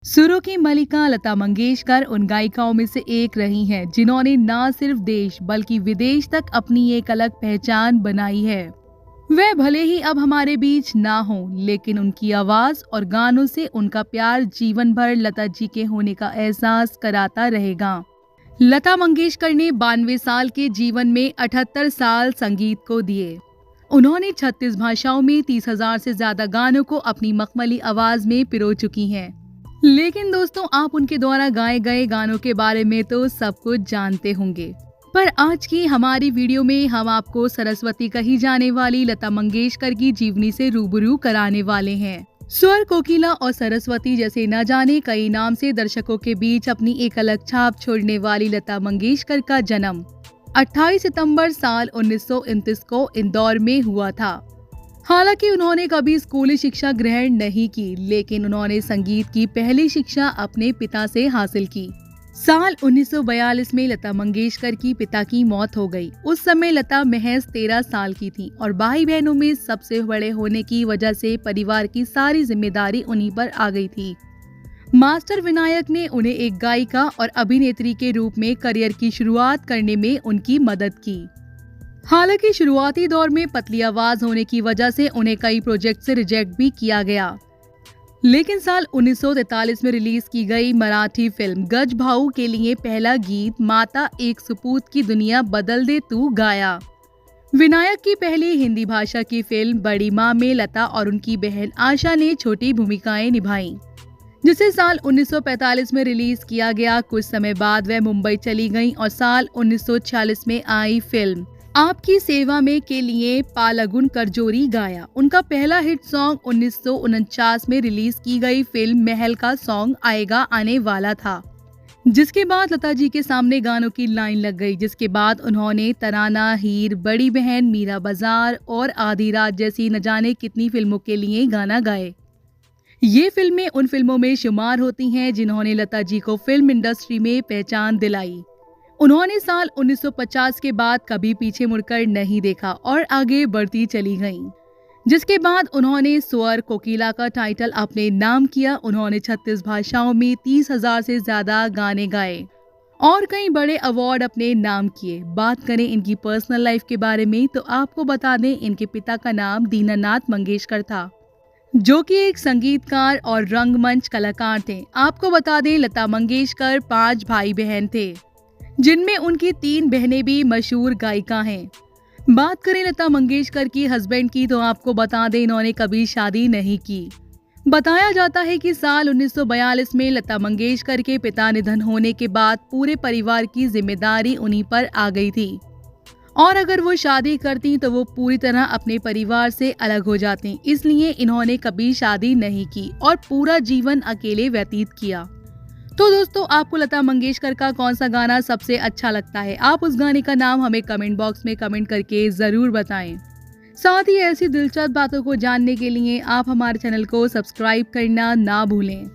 सुरों की मलिका लता मंगेशकर उन गायिकाओं में से एक रही हैं जिन्होंने न सिर्फ देश बल्कि विदेश तक अपनी एक अलग पहचान बनाई है। वे भले ही अब हमारे बीच ना हो, लेकिन उनकी आवाज और गानों से उनका प्यार जीवन भर लता जी के होने का एहसास कराता रहेगा। लता मंगेशकर ने 92 साल के जीवन में 78 साल संगीत को दिए। उन्होंने 36 भाषाओं में 30,000 से ज्यादा गानों को अपनी मखमली आवाज में पिरो चुकी हैं। लेकिन दोस्तों, आप उनके द्वारा गाए गए गानों के बारे में तो सब कुछ जानते होंगे, पर आज की हमारी वीडियो में हम आपको सरस्वती कही जाने वाली लता मंगेशकर की जीवनी से रूबरू कराने वाले हैं। स्वर कोकिला और सरस्वती जैसे न जाने कई नाम से दर्शकों के बीच अपनी एक अलग छाप छोड़ने वाली लता मंगेशकर का जन्म 28 सितंबर साल 1929 को इंदौर में हुआ था। हालांकि उन्होंने कभी स्कूली शिक्षा ग्रहण नहीं की, लेकिन उन्होंने संगीत की पहली शिक्षा अपने पिता से हासिल की। साल 1942 में लता मंगेशकर की पिता की मौत हो गई। उस समय लता महज 13 साल की थी और भाई बहनों में सबसे बड़े होने की वजह से परिवार की सारी जिम्मेदारी उन्हीं पर आ गई थी। मास्टर विनायक ने उन्हें एक गायिका और अभिनेत्री के रूप में करियर की शुरुआत करने में उनकी मदद की। हालांकि शुरुआती दौर में पतली आवाज होने की वजह से उन्हें कई प्रोजेक्ट से रिजेक्ट भी किया गया, लेकिन साल 1943 में रिलीज की गई मराठी फिल्म गज भाऊ के लिए पहला गीत माता एक सपूत की दुनिया बदल दे तू गाया। विनायक की पहली हिंदी भाषा की फिल्म बड़ी माँ में लता और उनकी बहन आशा ने छोटी भूमिकाएं निभाई, जिसे साल 1945 में रिलीज किया गया। कुछ समय बाद वह मुंबई चली गईं और साल 1946 में आई फिल्म आपकी सेवा में के लिए पालगुन करजोरी गाया। उनका पहला हिट सॉन्ग 1949 में रिलीज की गई फिल्म महल का सॉन्ग आएगा आने वाला था, जिसके बाद लता जी के सामने गानों की लाइन लग गई। जिसके बाद उन्होंने तराना, हीर, बड़ी बहन, मीरा बाजार और आधी रात जैसी न जाने कितनी फिल्मों के लिए गाना गाए। ये फिल्में उन फिल्मों में शुमार होती हैं जिन्होंने लता जी को फिल्म इंडस्ट्री में पहचान दिलाई। उन्होंने साल 1950 के बाद कभी पीछे मुड़कर नहीं देखा और आगे बढ़ती चली गईं। जिसके बाद उन्होंने स्वर कोकिला का टाइटल अपने नाम किया। उन्होंने 36 भाषाओं में 30,000 से ज्यादा गाने गाए और कई बड़े अवार्ड अपने नाम किए। बात करें इनकी पर्सनल लाइफ के बारे में तो आपको बता दें, इनके पिता का नाम दीनानाथ मंगेशकर था, जो कि एक संगीतकार और रंगमंच कलाकार थे। आपको बता दें, लता मंगेशकर 5 भाई बहन थे, जिनमें उनकी 3 बहनें भी मशहूर गायिका हैं। बात करें लता मंगेशकर की हस्बैंड की तो आपको बता दें, इन्होंने कभी शादी नहीं की। बताया जाता है कि साल 1942 में लता मंगेशकर के पिता निधन होने के बाद पूरे परिवार की जिम्मेदारी उन्हीं पर आ गई थी और अगर वो शादी करती तो वो पूरी तरह अपने परिवार से अलग हो जाती। इसलिए इन्होंने कभी शादी नहीं की और पूरा जीवन अकेले व्यतीत किया। तो दोस्तों, आपको लता मंगेशकर का कौन सा गाना सबसे अच्छा लगता है? आप उस गाने का नाम हमें कमेंट बॉक्स में कमेंट करके जरूर बताएं। साथ ही ऐसी दिलचस्प बातों को जानने के लिए आप हमारे चैनल को सब्सक्राइब करना ना भूलें।